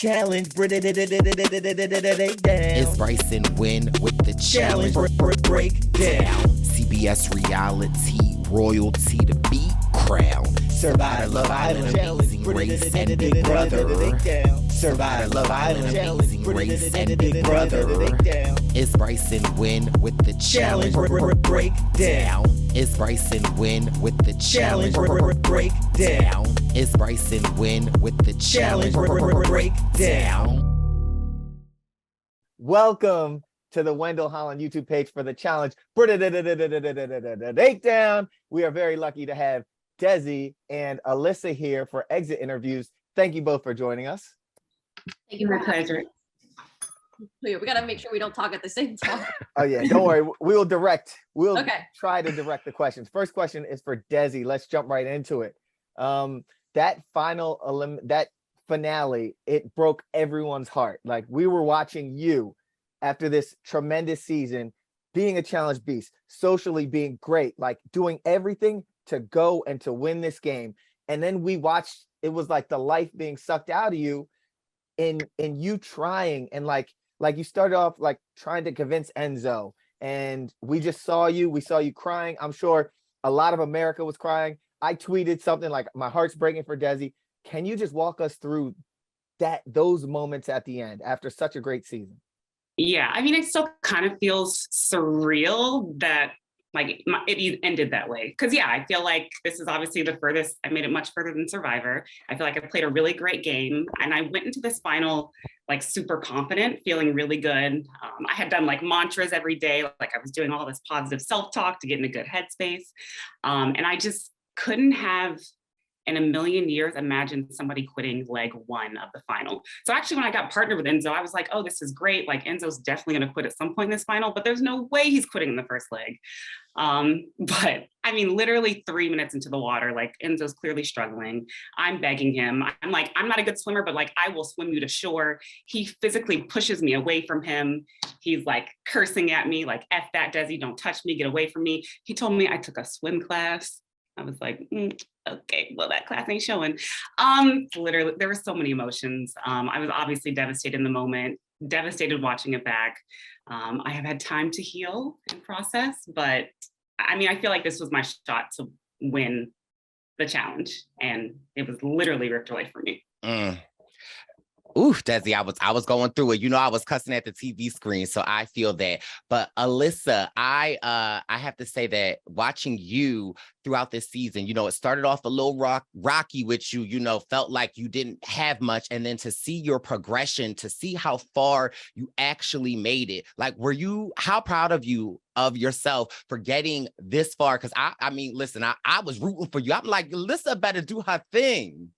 challenge. It's Bryson Wynn with the challenge. Break down. CBS reality royalty to beat crown. Survive Love Island. Amazing race and Big Brother. Survive Love Island. Amazing race and Big Brother. It's Bryson Wynn with the challenge. Break down. It's Bryson Wynn with the challenge. Break down. It's Bryson Wynn with the challenge. Break down. Welcome to the Wendell Holland YouTube page for the challenge. Breakdown. We are very lucky to have Desi and Alyssa here for exit interviews. Thank you both for joining us. Thank you. My pleasure. We gotta make sure we don't talk at the same time. Oh yeah, don't worry. We'll Okay. try to direct the questions. First question is for Desi. Let's jump right into it. That finale, it broke everyone's heart. Like, we were watching you after this tremendous season, being a challenge beast, socially being great, like doing everything to go and to win this game. And then we watched, it was like the life being sucked out of you in you trying, and like you started off like trying to convince Enzo, and we saw you crying. I'm sure a lot of America was crying. I tweeted something like, my heart's breaking for Desi. Can you just walk us through those moments at the end after such a great season? Yeah, I mean, it still kind of feels surreal that like it ended that way. Because yeah, I feel like this is obviously the furthest. I made it much further than Survivor. I feel like I played a really great game, and I went into this final like super confident, feeling really good. I had done like mantras every day, like I was doing all this positive self-talk to get in a good headspace, and I just couldn't have in a million years imagined somebody quitting leg one of the final. So actually, when I got partnered with Enzo, I was like, oh, this is great. Like, Enzo's definitely going to quit at some point in this final, but there's no way he's quitting in the first leg. But I mean, literally 3 minutes into the water, like Enzo's clearly struggling. I'm begging him. I'm like, I'm not a good swimmer, but like, I will swim you to shore. He physically pushes me away from him. He's like cursing at me, like, F that, Desi, don't touch me, get away from me. He told me I took a swim class. I was like, okay, well, that class ain't showing. Literally, there were so many emotions. I was obviously devastated in the moment, devastated watching it back. I have had time to heal and process, but I mean, I feel like this was my shot to win the challenge, and it was literally ripped away from me. Ooh, Desi, I was going through it. You know, I was cussing at the TV screen, so I feel that. But Alyssa, I have to say that watching you throughout this season, you know, it started off a little rocky with you, you know, felt like you didn't have much. And then to see your progression, to see how far you actually made it. Like, how proud of yourself for getting this far? Because I mean, listen, I was rooting for you. I'm like, Alyssa better do her thing.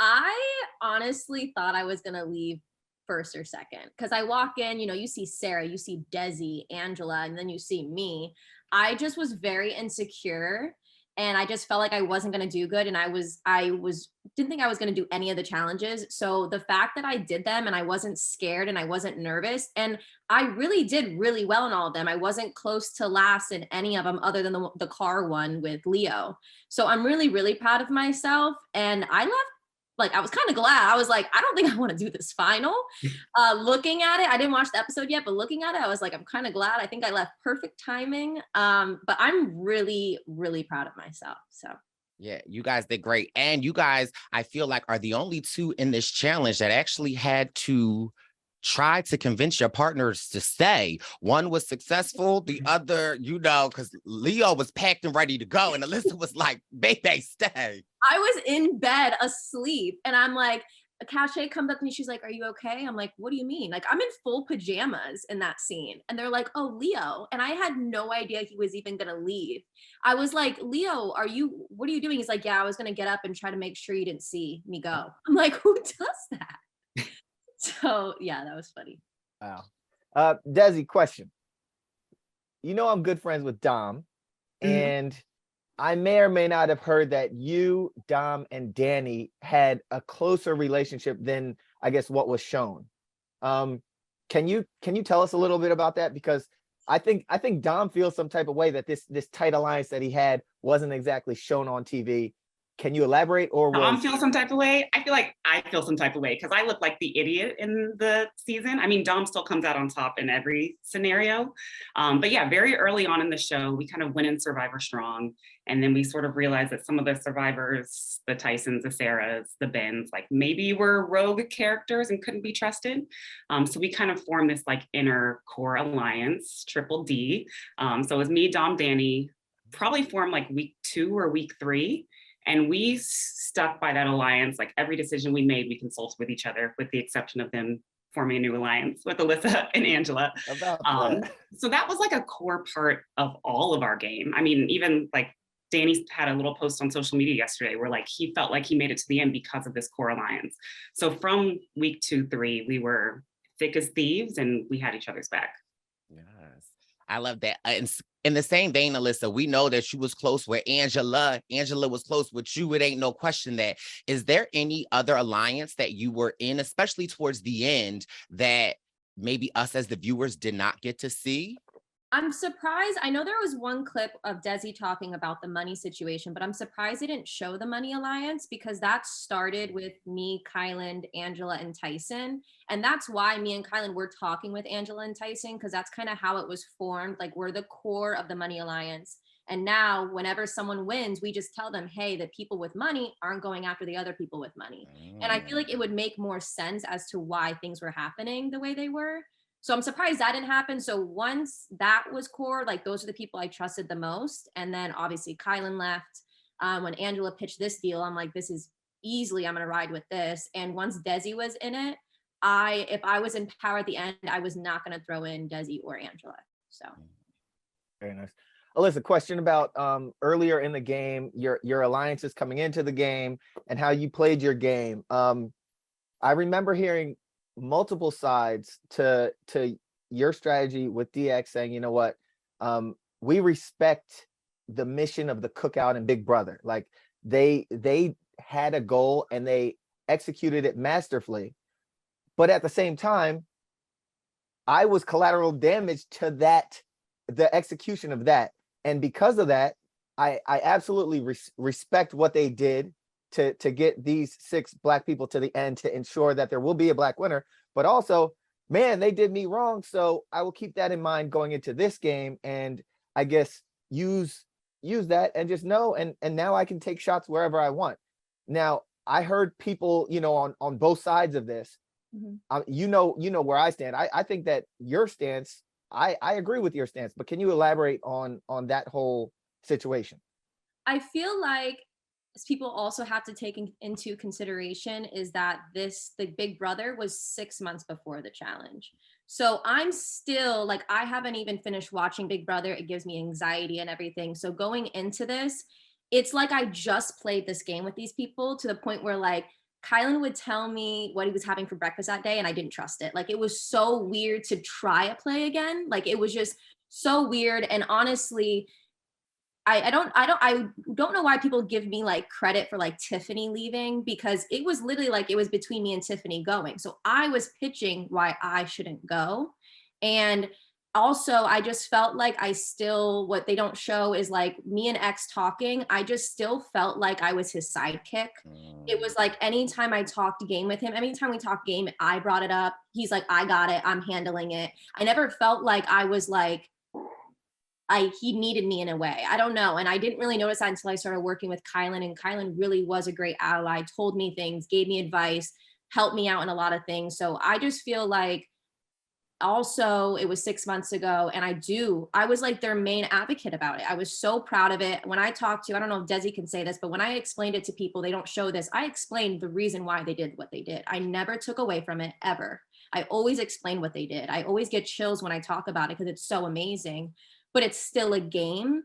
I honestly thought I was going to leave first or second, because I walk in, you know, you see Sarah, you see Desi, Angela, and then you see me. I just was very insecure, and I just felt like I wasn't going to do good. And I didn't think I was going to do any of the challenges. So the fact that I did them and I wasn't scared and I wasn't nervous, and I really did really well in all of them. I wasn't close to last in any of them other than the car one with Leo. So I'm really, really proud of myself. And I left, like, I was kind of glad. I was like, I don't think I want to do this final. Looking at it, I didn't watch the episode yet, but looking at it, I was like, I'm kind of glad. I think I left perfect timing. But I'm really, really proud of myself. So yeah, you guys did great. And you guys, I feel like, are the only two in this challenge that actually had to try to convince your partners to stay. One was successful, the other, you know, because Leo was packed and ready to go, and Alyssa was like, baby, stay. I was in bed asleep, and I'm like, Cache comes up to me, she's like, are you okay? I'm like, what do you mean? Like, I'm in full pajamas in that scene. And they're like, oh, Leo. And I had no idea he was even gonna leave. I was like, Leo, what are you doing? He's like, yeah, I was gonna get up and try to make sure you didn't see me go. I'm like, who does that? So yeah, that was funny. Wow. Desi, question. You know, I'm good friends with Dom, and I may or may not have heard that you, Dom, and Danny had a closer relationship than, I guess, what was shown. Can you tell us a little bit about that? Because I think Dom feels some type of way that this tight alliance that he had wasn't exactly shown on TV. Can you elaborate? Or Dom was feel some type of way? I feel like I feel some type of way because I look like the idiot in the season. I mean, Dom still comes out on top in every scenario. But yeah, very early on in the show, we kind of went in Survivor strong. And then we sort of realized that some of the survivors, the Tysons, the Sarahs, the Bens, like maybe were rogue characters and couldn't be trusted. So we kind of formed this like inner core alliance, Triple D. So it was me, Dom, Danny, probably formed like week 2 or week 3. And we stuck by that alliance. Like every decision we made, we consulted with each other, with the exception of them forming a new alliance with Alyssa and Angela. So that was like a core part of all of our game. I mean, even like Danny had a little post on social media yesterday where like he felt like he made it to the end because of this core alliance. So from week 2, 3, we were thick as thieves and we had each other's back. Yes, I love that. In the same vein, Alyssa, we know that you was close with Angela. Angela was close with you. It ain't no question that. Is there any other alliance that you were in, especially towards the end, that maybe us as the viewers did not get to see? I'm surprised. I know there was one clip of Desi talking about the money situation, but I'm surprised they didn't show the money alliance because that started with me, Kyland, Angela, and Tyson. And that's why me and Kyland were talking with Angela and Tyson, because that's kind of how it was formed. Like, we're the core of the money alliance. And now whenever someone wins, we just tell them, hey, the people with money aren't going after the other people with money. And I feel like it would make more sense as to why things were happening the way they were. So I'm surprised that didn't happen. So once that was core, like those are the people I trusted the most. And then obviously Kylan left. When Angela pitched this deal, I'm like, this is easily, I'm going to ride with this. And once Desi was in it, if I was in power at the end, I was not going to throw in Desi or Angela. So. Very nice. Alyssa, question about earlier in the game, your alliances coming into the game and how you played your game. I remember hearing multiple sides to your strategy with DX saying, you know what, we respect the mission of the cookout and Big Brother. Like they had a goal and they executed it masterfully. But at the same time, I was collateral damage to that, the execution of that. And because of that, I absolutely respect what they did to get these 6 Black people to the end to ensure that there will be a Black winner. But also, man, they did me wrong. So I will keep that in mind going into this game. And I guess use that and just know. And now I can take shots wherever I want. Now, I heard people, on both sides of this. Mm-hmm. You know where I stand. I think that your stance, I agree with your stance, but can you elaborate on that whole situation? I feel like people also have to take into consideration is that the Big Brother was 6 months before the challenge. So I'm still like, I haven't even finished watching Big Brother. It gives me anxiety and everything. So going into this, it's like I just played this game with these people to the point where like Kylan would tell me what he was having for breakfast that day and I didn't trust it. Like it was so weird to try a play again. Like it was just so weird. And honestly, I don't know why people give me like credit for like Tiffany leaving, because it was literally like it was between me and Tiffany going. So I was pitching why I shouldn't go. And also I just felt like what they don't show is like me and X talking. I just still felt like I was his sidekick. It was like anytime I talked game with him, anytime we talked game, I brought it up. He's like, I got it. I'm handling it. I never felt like I was like, he needed me in a way. I don't know. And I didn't really notice that until I started working with Kylan, and Kylan really was a great ally, told me things, gave me advice, helped me out in a lot of things. So I just feel like also it was 6 months ago and I was like their main advocate about it. I was so proud of it. When I talked to, I don't know if Desi can say this, but when I explained it to people, they don't show this. I explained the reason why they did what they did. I never took away from it ever. I always explain what they did. I always get chills when I talk about it because it's so amazing. But it's still a game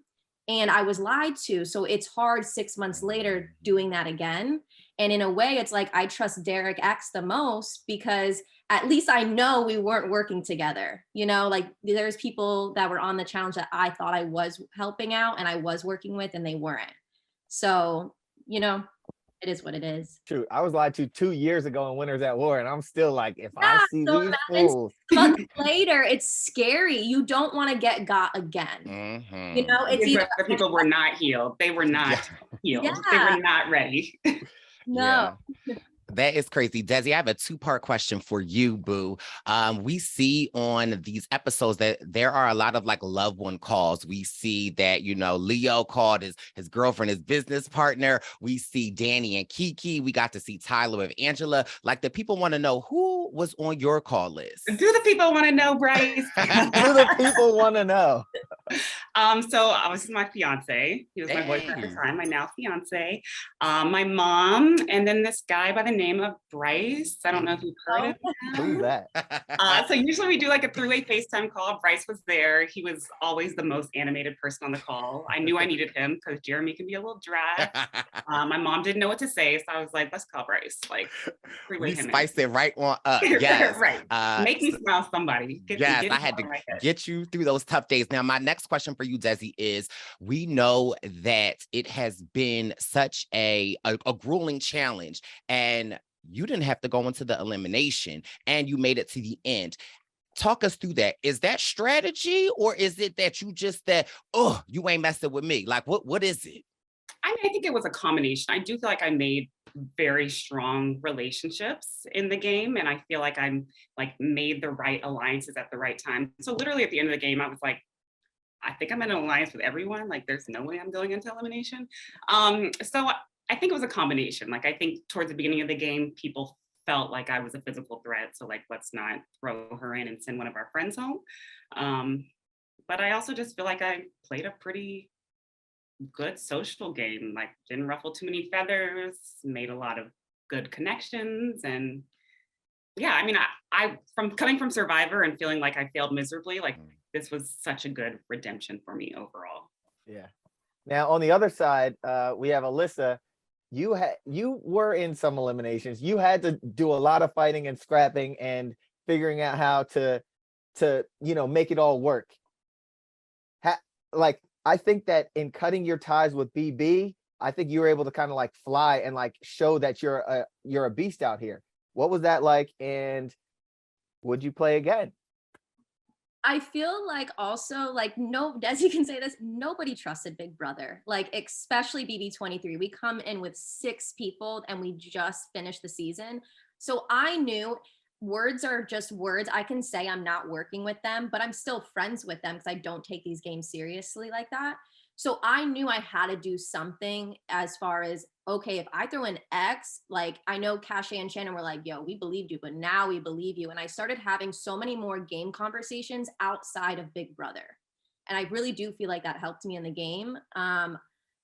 and I was lied to. So it's hard 6 months later doing that again. And in a way, it's like, I trust Derek X the most because at least I know we weren't working together. Like there's people that were on the challenge that I thought I was helping out and I was working with and they weren't. So, it is what it is. True. I was lied to 2 years ago in Winners at War, and I'm still like, if I see these fools. Months later, it's scary. You don't want to get got again. Mm-hmm. It's either people were not healed. They were not. heels. They Yeah. were not ready. No. That is crazy. Desi, I have a two-part question for you, boo. We see on these episodes that there are a lot of like loved one calls. We see that, Leo called his girlfriend, his business partner. We see Danny and Kiki. We got to see Tyler with Angela. Like, the people want to know who was on your call list. Do the people want to know, Bryce? Do the people want to know? So obviously my fiance, he was my boyfriend at the Hey. time, my now fiance, my mom, and then this guy by the name of Bryce. I don't know if you've heard of Who's him. that? So usually we do like a three-way FaceTime call. Bryce was there. He was always the most animated person on the call. I knew I needed him because Jeremy can be a little dry. My mom didn't know what to say, so I was like, let's call Bryce. Like, three-way We him in. spiced it right on up. Yes. Right. Make me smile, somebody. Yes, get I it had to going like that. get you through those tough days. Now, my next question for you, Desi, is we know that it has been such a grueling challenge, and you didn't have to go into the elimination, and you made it to the end. Talk us through that. Is that strategy, or is it that you ain't messing with me? Like, what is it? I mean, I think it was a combination. I do feel like I made very strong relationships in the game, and I feel like I'm like made the right alliances at the right time. So literally at the end of the game, I was like, I think I'm in an alliance with everyone. Like, there's no way I'm going into elimination. So I think it was a combination. Like, I think towards the beginning of the game, people felt like I was a physical threat. So like, let's not throw her in and send one of our friends home. But I also just feel like I played a pretty good social game, like didn't ruffle too many feathers, made a lot of good connections. And yeah, I mean, I from coming from Survivor and feeling like I failed miserably, like this was such a good redemption for me overall. Yeah. Now on the other side, we have Alyssa. You were in some eliminations. You had to do a lot of fighting and scrapping and figuring out how to make it all work. I think that in cutting your ties with BB, I think you were able to kind of like fly and like show that you're a beast out here. What was that like? And would you play again? I feel like also like Desi can say this, nobody trusted Big Brother, like especially BB23. We come in with 6 people and we just finished the season. So I knew words are just words. I can say I'm not working with them, but I'm still friends with them because I don't take these games seriously like that. So I knew I had to do something as far as, okay, if I throw an X, like I know Cashay and Shannon were like, yo, we believed you, but now we believe you. And I started having so many more game conversations outside of Big Brother. And I really do feel like that helped me in the game.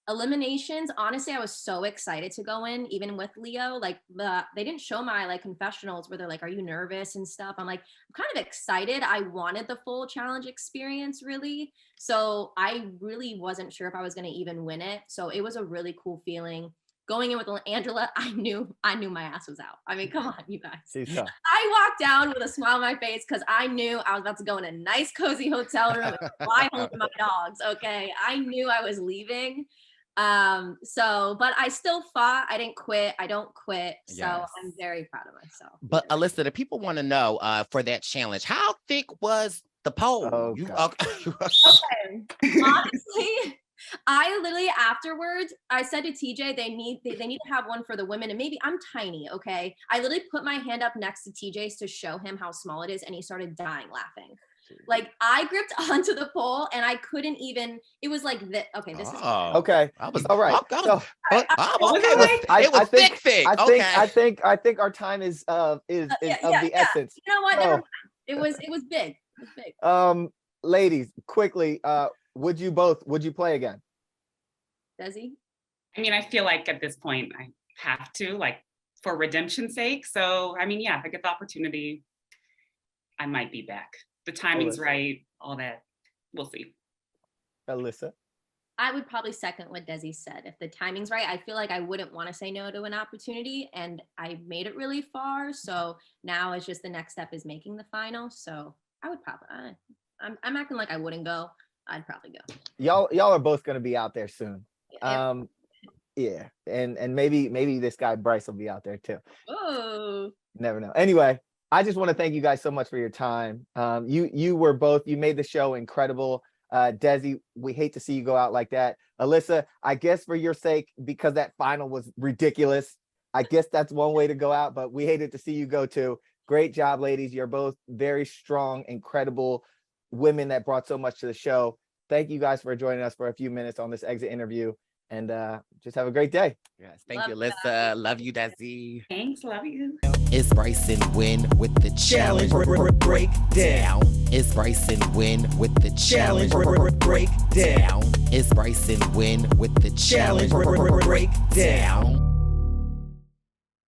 Eliminations, honestly, I was so excited to go in, even with Leo. Like they didn't show my like confessionals where they're like, are you nervous and stuff? I'm like, I'm kind of excited. I wanted the full challenge experience, really. So I really wasn't sure if I was going to even win it. So it was a really cool feeling. Going in with Angela, I knew my ass was out. I mean, come on, you guys. I walked down with a smile on my face because I knew I was about to go in a nice, cozy hotel room and fly home to my dogs. Okay, I knew I was leaving. But I still fought. I didn't quit. I don't quit. So Yes. I'm very proud of myself. But Alyssa, the people want to know for that challenge, how thick was the pole? Oh, Okay. Honestly, I literally afterwards, I said to TJ, they need to have one for the women, and maybe I'm tiny, okay? I literally put my hand up next to TJ's to show him how small it is, and he started dying laughing. Like I gripped onto the pole and I couldn't even, it was like this. Okay, this is okay. I was all right. It was thick. I think our time is of the essence. You know what? Never mind. It was big. It was big. Ladies, quickly, would you play again? Desi? I mean, I feel like at this point I have to, like, for redemption's sake. So I mean, yeah, if I get the opportunity, I might be back. The timing's right, all that. We'll see. Alyssa? I would probably second what Desi said. If the timing's right, I feel like I wouldn't want to say no to an opportunity, and I made it really far. So now it's just the next step is making the final. So I would probably, I'm acting like I wouldn't go. I'd probably go. Y'all are both going to be out there soon. Yeah. And maybe this guy Bryce will be out there too. Oh. Never know. Anyway, I just want to thank you guys so much for your time. You made the show incredible. Desi, we hate to see you go out like that. Alyssa, I guess for your sake, because that final was ridiculous, I guess that's one way to go out, but we hated to see you go too. Great job, ladies. You're both very strong, incredible women that brought so much to the show. Thank you guys for joining us for a few minutes on this exit interview, and just have a great day. Yes, thank you, Alyssa. Love you, Desi. Thanks, love you. Is Bryson win with the challenge? Break down. Is Bryson win with the challenge? Break down. Is Bryson win with the challenge? Break down.